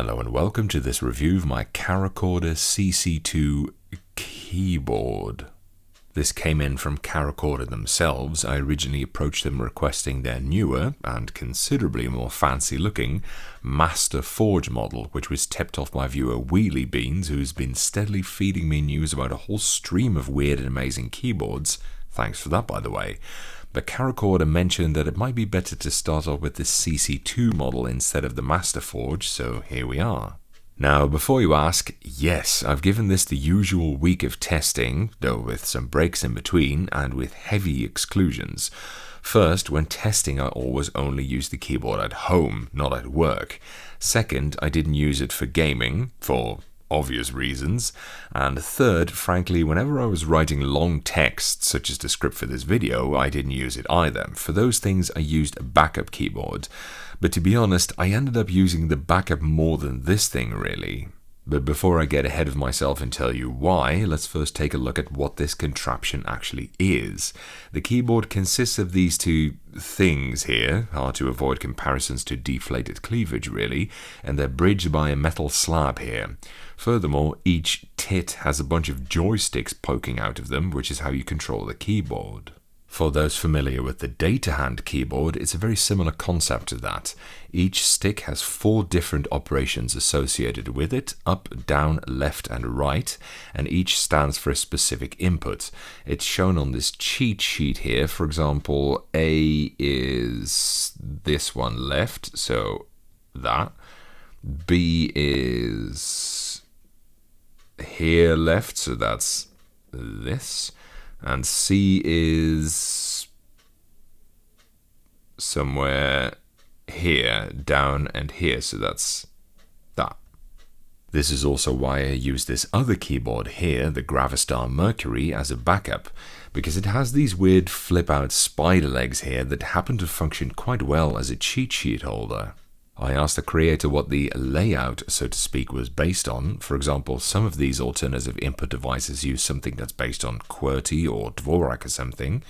Hello and welcome to this review of my Charachorder CC2 keyboard. This came in from Charachorder themselves. I originally approached them requesting their newer and considerably more fancy looking Master Forge model, which was tipped off by viewer Wheelie Beans, who's been steadily feeding me news about a whole stream of weird and amazing keyboards. Thanks for that, by the way. But Charachorder mentioned that it might be better to start off with the CC2 model instead of the Master Forge, so here we are. Now, before you ask, yes, I've given this the usual week of testing, though with some breaks in between and with heavy exclusions. First, when testing, I always only use the keyboard at home, not at work. Second, I didn't use it for gaming, for obvious reasons. And third, frankly, whenever I was writing long text, such as the script for this video, I didn't use it either. For those things, I used a backup keyboard. But to be honest, I ended up using the backup more than this thing, really. But before I get ahead of myself and tell you why, let's first take a look at what this contraption actually is. The keyboard consists of these two things here, hard to avoid comparisons to deflated cleavage really, and they're bridged by a metal slab here. Furthermore, each tit has a bunch of joysticks poking out of them, which is how you control the keyboard. For those familiar with the data hand keyboard, it's a very similar concept to that. Each stick has 4 different operations associated with it, up, down, left and right, and each stands for a specific input. It's shown on this cheat sheet here. For example, A is this one left, so that. B is here left, so that's this. And C is somewhere here, down and here, so that's that. This is also why I use this other keyboard here, the Gravistar Mercury, as a backup, because it has these weird flip-out spider legs here that happen to function quite well as a cheat sheet holder. I asked the creator what the layout, so to speak, was based on. For example, some of these alternative input devices use something that's based on QWERTY or Dvorak or something.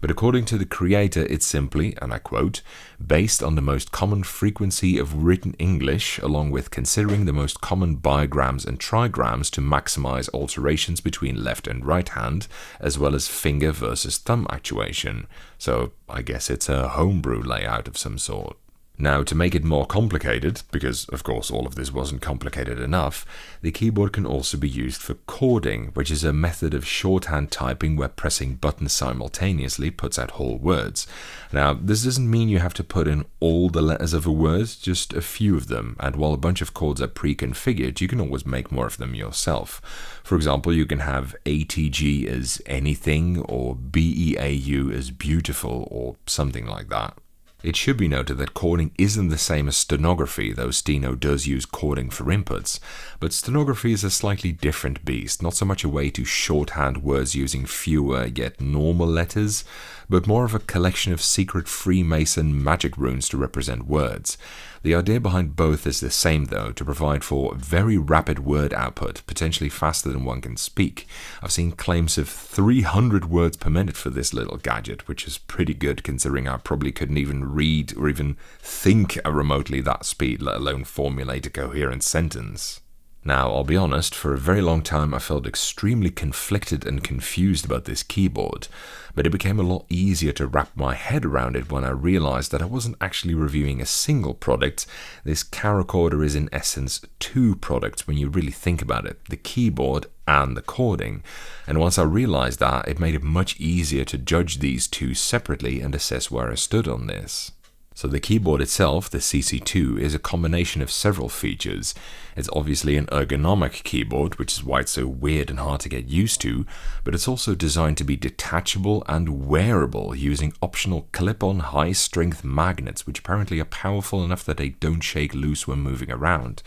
But according to the creator, it's simply, and I quote, based on the most common frequency of written English, along with considering the most common bigrams and trigrams to maximize alterations between left and right hand, as well as finger versus thumb actuation. So I guess it's a homebrew layout of some sort. Now, to make it more complicated, because of course all of this wasn't complicated enough, the keyboard can also be used for chording, which is a method of shorthand typing where pressing buttons simultaneously puts out whole words. Now, this doesn't mean you have to put in all the letters of a word, just a few of them, and while a bunch of chords are pre-configured, you can always make more of them yourself. For example, you can have ATG as anything, or BEAU as beautiful, or something like that. It should be noted that chording isn't the same as stenography, though Steno does use chording for inputs. But stenography is a slightly different beast, not so much a way to shorthand words using fewer yet normal letters, but more of a collection of secret Freemason magic runes to represent words. The idea behind both is the same though, to provide for very rapid word output, potentially faster than one can speak. I've seen claims of 300 words per minute for this little gadget, which is pretty good considering I probably couldn't even read or even think remotely that speed, let alone formulate a coherent sentence. Now, I'll be honest, for a very long time I felt extremely conflicted and confused about this keyboard, but it became a lot easier to wrap my head around it when I realized that I wasn't actually reviewing a single product. This Charachorder is in essence 2 products when you really think about it, the keyboard and the chording. And once I realized that, it made it much easier to judge these two separately and assess where I stood on this. So the keyboard itself, the CC2, is a combination of several features. It's obviously an ergonomic keyboard, which is why it's so weird and hard to get used to, but it's also designed to be detachable and wearable using optional clip-on high-strength magnets, which apparently are powerful enough that they don't shake loose when moving around.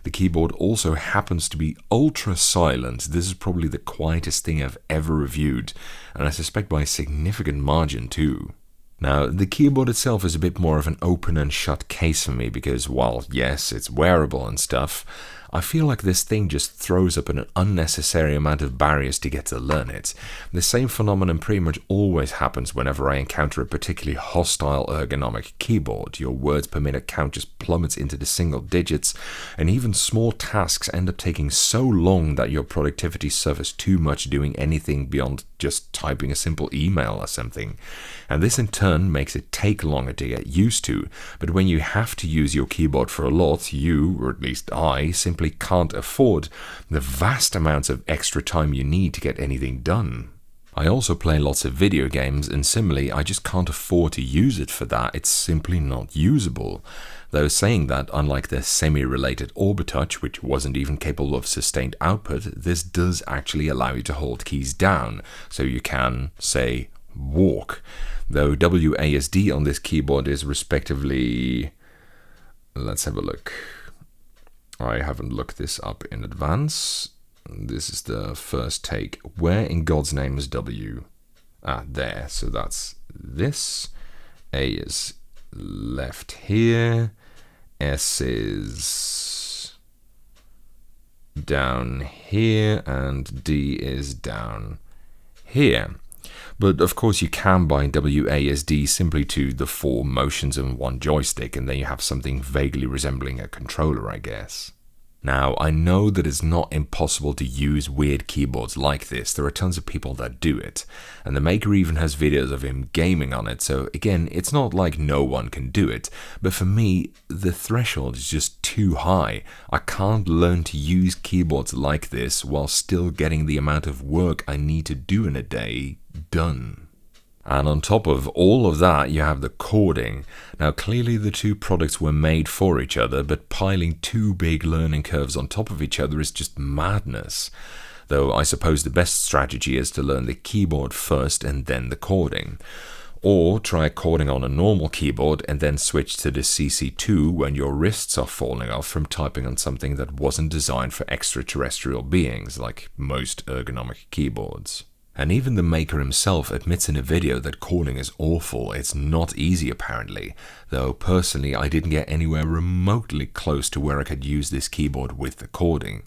The keyboard also happens to be ultra silent. This is probably the quietest thing I've ever reviewed, and I suspect by a significant margin too. Now, the keyboard itself is a bit more of an open and shut case for me because while, yes, it's wearable and stuff, I feel like this thing just throws up an unnecessary amount of barriers to get to learn it. The same phenomenon pretty much always happens whenever I encounter a particularly hostile ergonomic keyboard. Your words per minute count just plummets into the single digits, and even small tasks end up taking so long that your productivity suffers too much doing anything beyond just typing a simple email or something. And this in turn makes it take longer to get used to, but when you have to use your keyboard for a lot, you, or at least I, simply can't afford the vast amounts of extra time you need to get anything done. I also play lots of video games, and similarly, I just can't afford to use it for that. It's simply not usable. Though saying that, unlike the semi-related Orbitouch, which wasn't even capable of sustained output, this does actually allow you to hold keys down, so you can, say, walk. Though WASD on this keyboard is respectively... Let's have a look. I haven't looked this up in advance. This is the first take. Where in God's name is W? Ah, there. So that's this. A is left here. S is down here. And D is down here. But of course you can bind WASD simply to the 4 motions in one joystick, and then you have something vaguely resembling a controller, I guess. Now, I know that it's not impossible to use weird keyboards like this. There are tons of people that do it, and the maker even has videos of him gaming on it, so again, it's not like no one can do it, but for me, the threshold is just too high. I can't learn to use keyboards like this while still getting the amount of work I need to do in a day done. And on top of all of that, you have the chording. Now, clearly the two products were made for each other, but piling 2 big learning curves on top of each other is just madness. Though I suppose the best strategy is to learn the keyboard first and then the chording. Or try chording on a normal keyboard and then switch to the CC2 when your wrists are falling off from typing on something that wasn't designed for extraterrestrial beings, like most ergonomic keyboards. And even the maker himself admits in a video that chording is awful. It's not easy apparently, though personally I didn't get anywhere remotely close to where I could use this keyboard with the chording.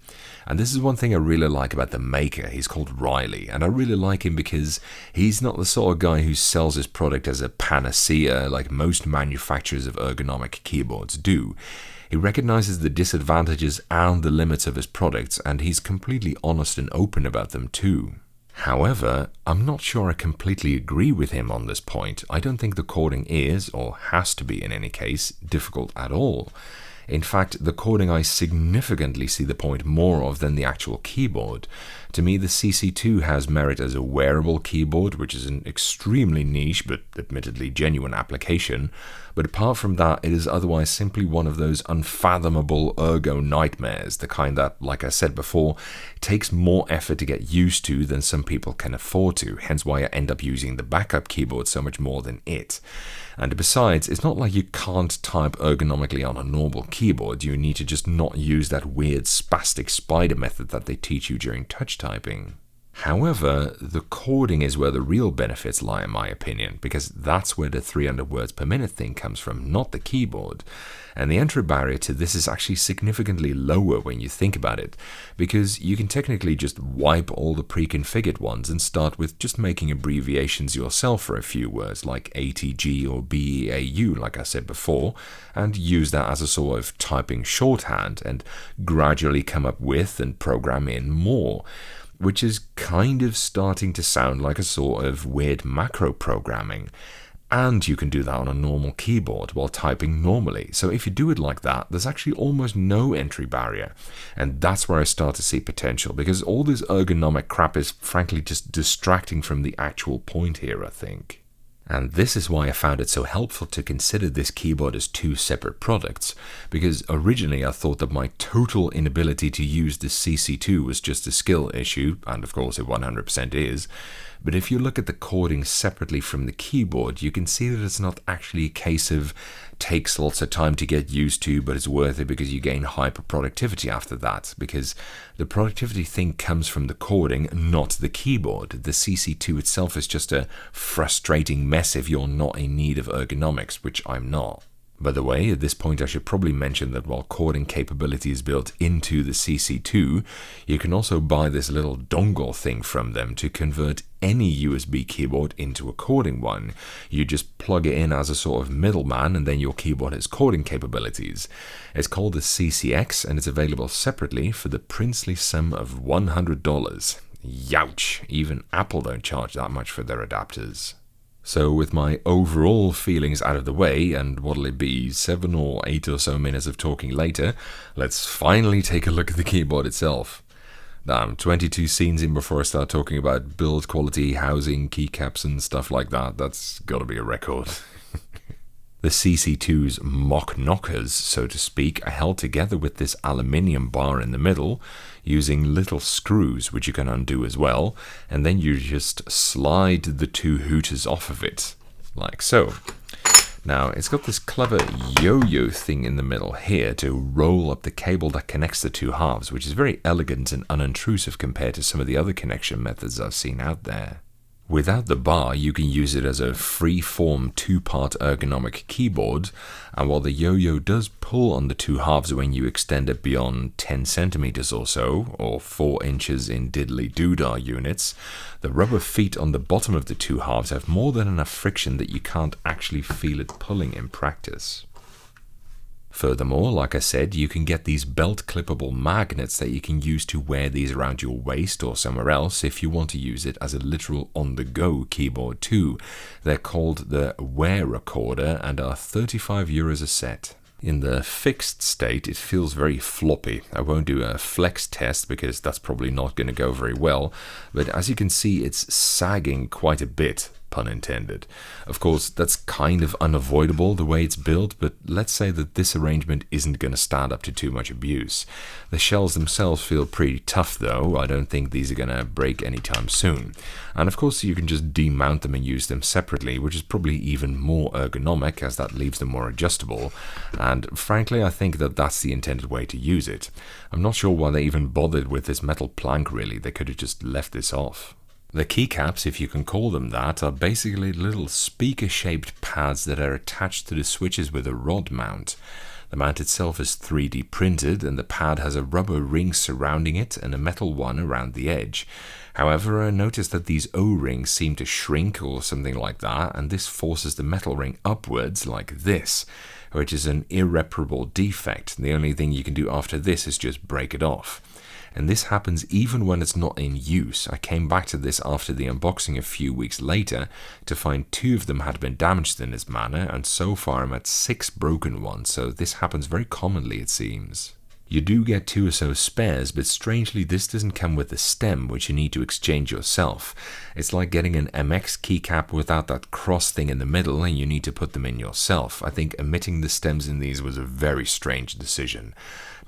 And this is one thing I really like about the maker. He's called Riley, and I really like him because he's not the sort of guy who sells his product as a panacea like most manufacturers of ergonomic keyboards do. He recognizes the disadvantages and the limits of his products, and he's completely honest and open about them too. However, I'm not sure I completely agree with him on this point. I don't think the chording is, or has to be in any case, difficult at all. In fact, the chording I significantly see the point more of than the actual keyboard. To me, the CC2 has merit as a wearable keyboard, which is an extremely niche but admittedly genuine application, but apart from that, it is otherwise simply one of those unfathomable ergo nightmares, the kind that, like I said before, takes more effort to get used to than some people can afford to, hence why I end up using the backup keyboard so much more than it. And besides, it's not like you can't type ergonomically on a normal keyboard. You need to just not use that weird spastic spider method that they teach you during touch typing. However, the chording is where the real benefits lie in my opinion, because that's where the 300 words per minute thing comes from, not the keyboard. And the entry barrier to this is actually significantly lower when you think about it, because you can technically just wipe all the pre-configured ones and start with just making abbreviations yourself for a few words like ATG or BEAU, like I said before, and use that as a sort of typing shorthand and gradually come up with and program in more, which is kind of starting to sound like a sort of weird macro programming. And you can do that on a normal keyboard while typing normally. So if you do it like that, there's actually almost no entry barrier. And that's where I start to see potential, because all this ergonomic crap is frankly just distracting from the actual point here, I think. And this is why I found it so helpful to consider this keyboard as 2 separate products, because originally I thought that my total inability to use the CC2 was just a skill issue, and of course it 100% is, but if you look at the chording separately from the keyboard, you can see that it's not actually a case of takes lots of time to get used to, but it's worth it because you gain hyper productivity after that, because the productivity thing comes from the chording, not the keyboard. The CC2 itself is just a frustrating mess if you're not in need of ergonomics, which I'm not. By the way, at this point I should probably mention that while chording capability is built into the CC2, you can also buy this little dongle thing from them to convert any USB keyboard into a chording one. You just plug it in as a sort of middleman and then your keyboard has chording capabilities. It's called the CCX and it's available separately for the princely sum of $100. Youch! Even Apple don't charge that much for their adapters. So with my overall feelings out of the way, and what'll it be, 7 or 8 or so minutes of talking later, let's finally take a look at the keyboard itself. Damn, 22 scenes in before I start talking about build quality, housing, keycaps and stuff like that. That's gotta be a record. The CC2's mock knockers, so to speak, are held together with this aluminium bar in the middle, using little screws, which you can undo as well, and then you just slide the two hooters off of it, like so. Now, it's got this clever yo-yo thing in the middle here to roll up the cable that connects the two halves, which is very elegant and unintrusive compared to some of the other connection methods I've seen out there. Without the bar, you can use it as a free-form two-part ergonomic keyboard, and while the yo-yo does pull on the two halves when you extend it beyond 10 centimeters or so, or 4 inches in diddly-doodah units, the rubber feet on the bottom of the two halves have more than enough friction that you can't actually feel it pulling in practice. Furthermore, like I said, you can get these belt clippable magnets that you can use to wear these around your waist or somewhere else if you want to use it as a literal on-the-go keyboard too. They're called the Charachorder and are €35 a set. In the fixed state, it feels very floppy. I won't do a flex test because that's probably not going to go very well, but as you can see, it's sagging quite a bit. Pun intended. Of course, that's kind of unavoidable the way it's built, but let's say that this arrangement isn't going to stand up to too much abuse. The shells themselves feel pretty tough though. I don't think these are going to break anytime soon. And of course, you can just demount them and use them separately, which is probably even more ergonomic as that leaves them more adjustable. And frankly, I think that that's the intended way to use it. I'm not sure why they even bothered with this metal plank really. They could have just left this off. The keycaps, if you can call them that, are basically little speaker-shaped pads that are attached to the switches with a rod mount. The mount itself is 3D printed and the pad has a rubber ring surrounding it and a metal one around the edge. However, I noticed that these O-rings seem to shrink or something like that, and this forces the metal ring upwards like this, which is an irreparable defect. The only thing you can do after this is just break it off. And this happens even when it's not in use. I came back to this after the unboxing a few weeks later to find 2 of them had been damaged in this manner, and so far I'm at 6 broken ones, so this happens very commonly it seems. You do get 2 or so spares, but strangely this doesn't come with the stem, which you need to exchange yourself. It's like getting an MX keycap without that cross thing in the middle, and you need to put them in yourself. I think omitting the stems in these was a very strange decision.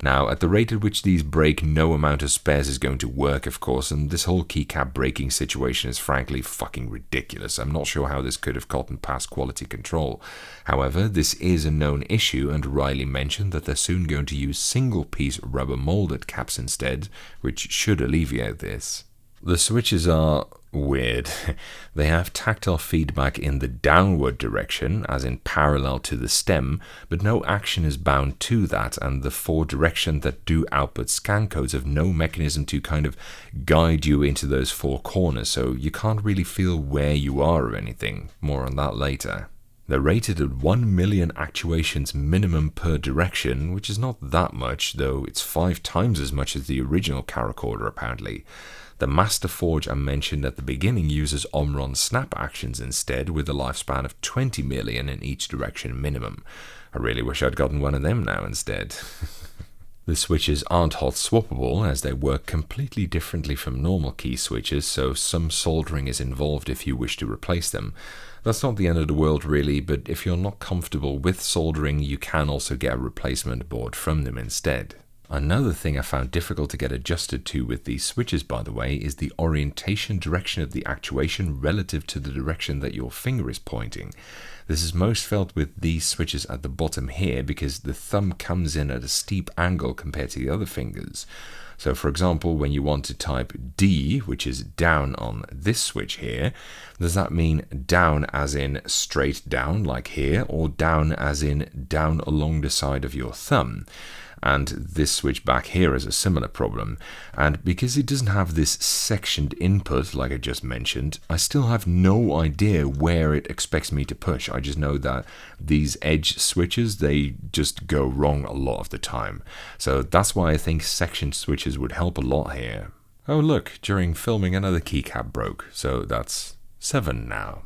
Now, at the rate at which these break, no amount of spares is going to work, of course, and this whole keycap breaking situation is frankly fucking ridiculous. I'm not sure how this could have gotten past quality control. However, this is a known issue, and Riley mentioned that they're soon going to use single-piece rubber molded caps instead, which should alleviate this. The switches are weird. They have tactile feedback in the downward direction, as in parallel to the stem, but no action is bound to that, and the 4 directions that do output scan codes have no mechanism to kind of guide you into those 4 corners, so you can't really feel where you are or anything. More on that later. They're rated at 1 million actuations minimum per direction, which is not that much, though it's 5 times as much as the original CharaChorder apparently. The Master Forge I mentioned at the beginning uses Omron snap actions instead, with a lifespan of 20 million in each direction minimum. I really wish I'd gotten one of them now instead. The switches aren't hot swappable, as they work completely differently from normal key switches, so some soldering is involved if you wish to replace them. That's not the end of the world really, but if you're not comfortable with soldering, you can also get a replacement board from them instead. Another thing I found difficult to get adjusted to with these switches, by the way, is the orientation direction of the actuation relative to the direction that your finger is pointing. This is most felt with these switches at the bottom here because the thumb comes in at a steep angle compared to the other fingers. So for example, when you want to type D, which is down on this switch here, does that mean down as in straight down like here, or down as in down along the side of your thumb? And this switch back here is a similar problem. And because it doesn't have this sectioned input like I just mentioned, I still have no idea where it expects me to push. I just know that these edge switches, they just go wrong a lot of the time. So that's why I think sectioned switches would help a lot here. Oh look, during filming another keycap broke, so that's 7 now.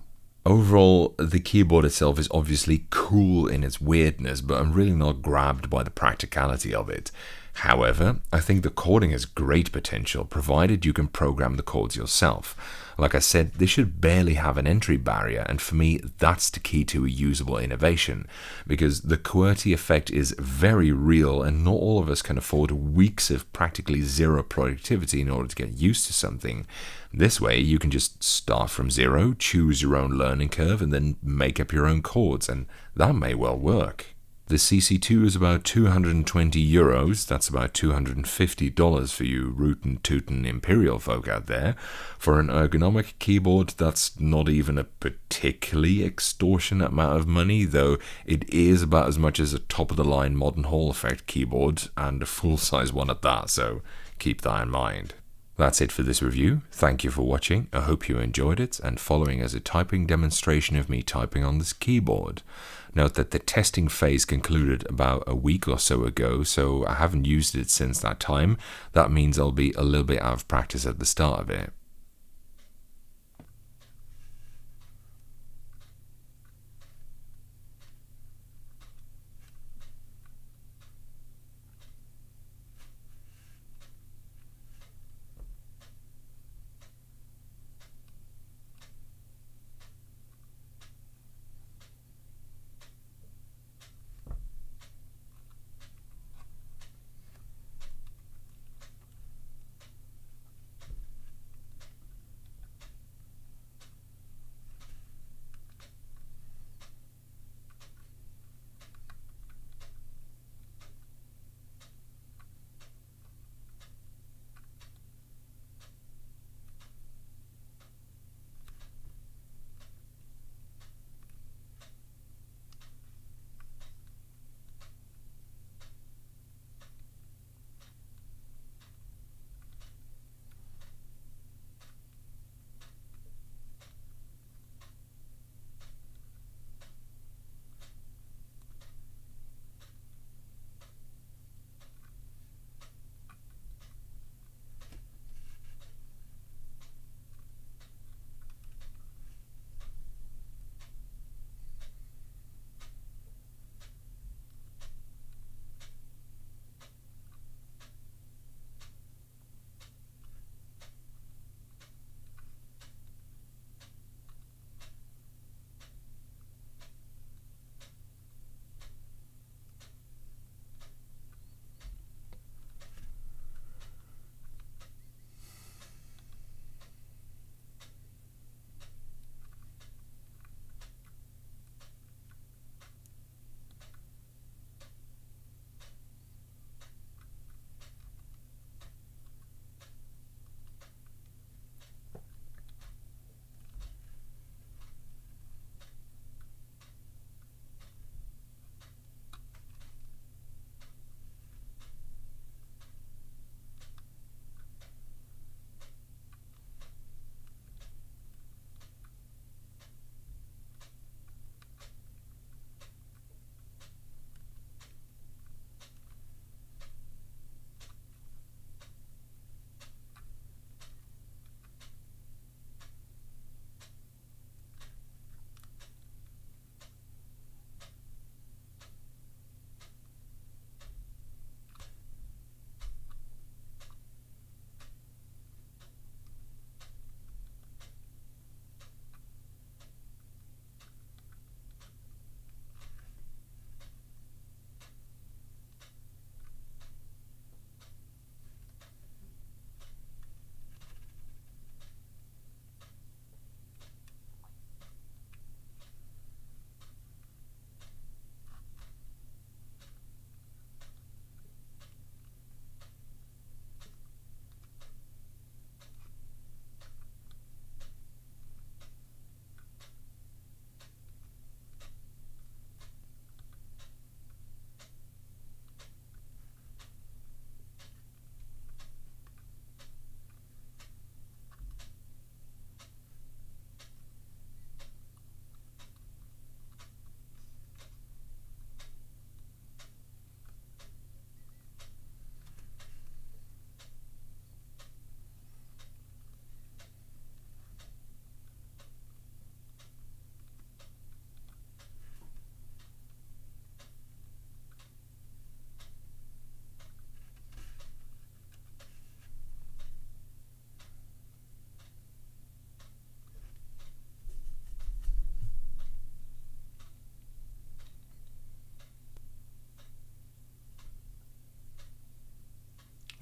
Overall, the keyboard itself is obviously cool in its weirdness, but I'm really not grabbed by the practicality of it. However, I think the chording has great potential, provided you can program the chords yourself. Like I said, this should barely have an entry barrier, and for me, that's the key to a usable innovation, because the QWERTY effect is very real, and not all of us can afford weeks of practically zero productivity in order to get used to something. This way, you can just start from zero, choose your own learning curve, and then make up your own chords, and that may well work. The CC2 is about €220, that's about $250 for you rootin' tootin' imperial folk out there. For an ergonomic keyboard, that's not even a particularly extortionate amount of money, though it is about as much as a top-of-the-line modern Hall effect keyboard, and a full-size one at that, so keep that in mind. That's it for this review. Thank you for watching. I hope you enjoyed it and following as a typing demonstration of me typing on this keyboard. Note that the testing phase concluded about a week or so ago, so I haven't used it since that time. That means I'll be a little bit out of practice at the start of it.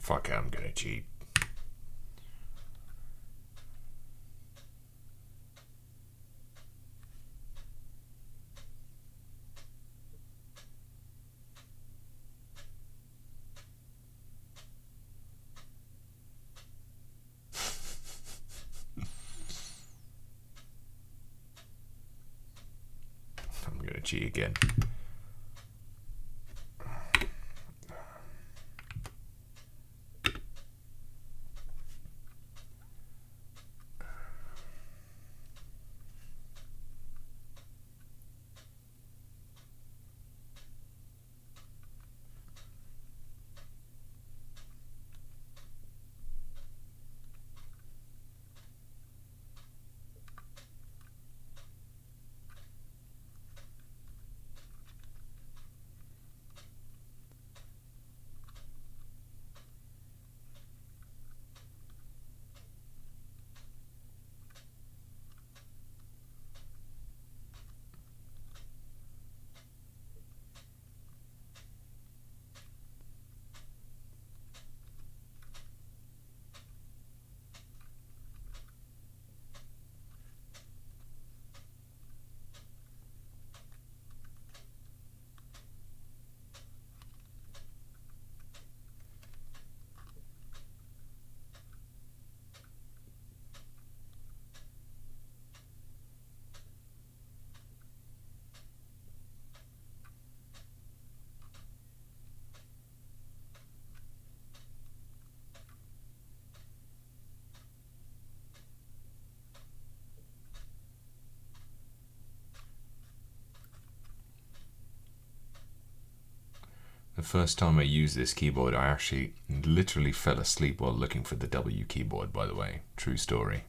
Fuck it, I'm gonna cheat. I'm gonna cheat again. The first time I used this keyboard, I actually literally fell asleep while looking for the W keyboard, by the way. True story.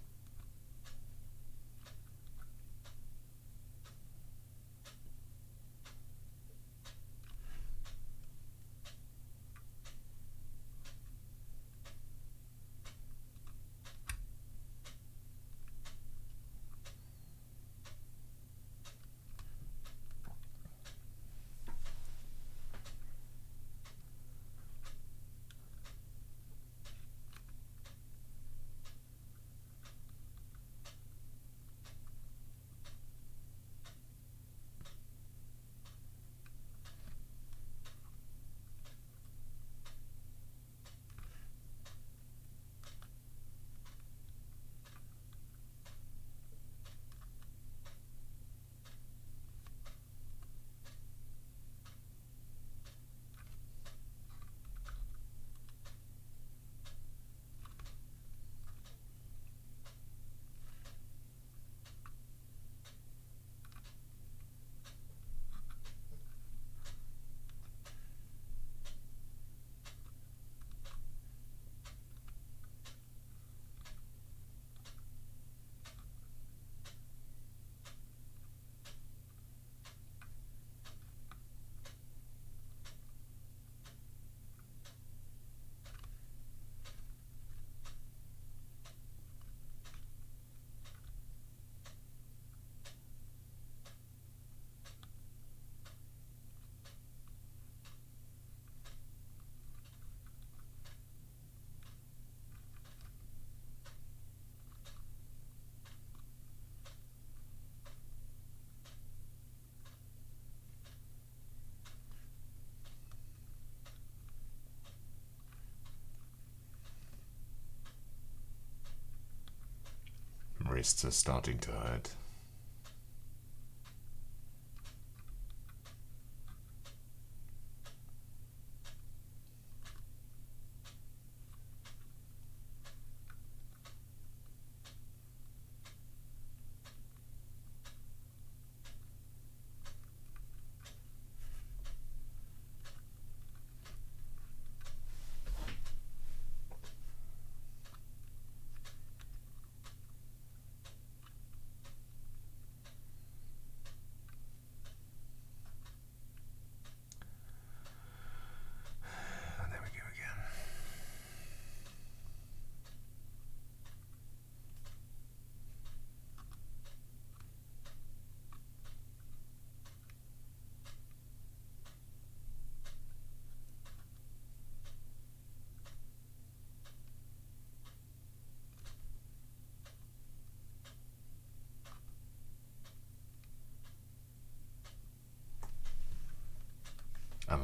Wrists are starting to hurt.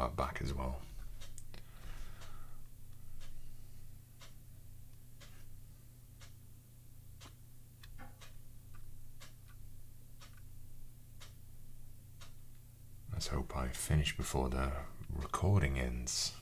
that back as well. Let's hope I finish before the recording ends.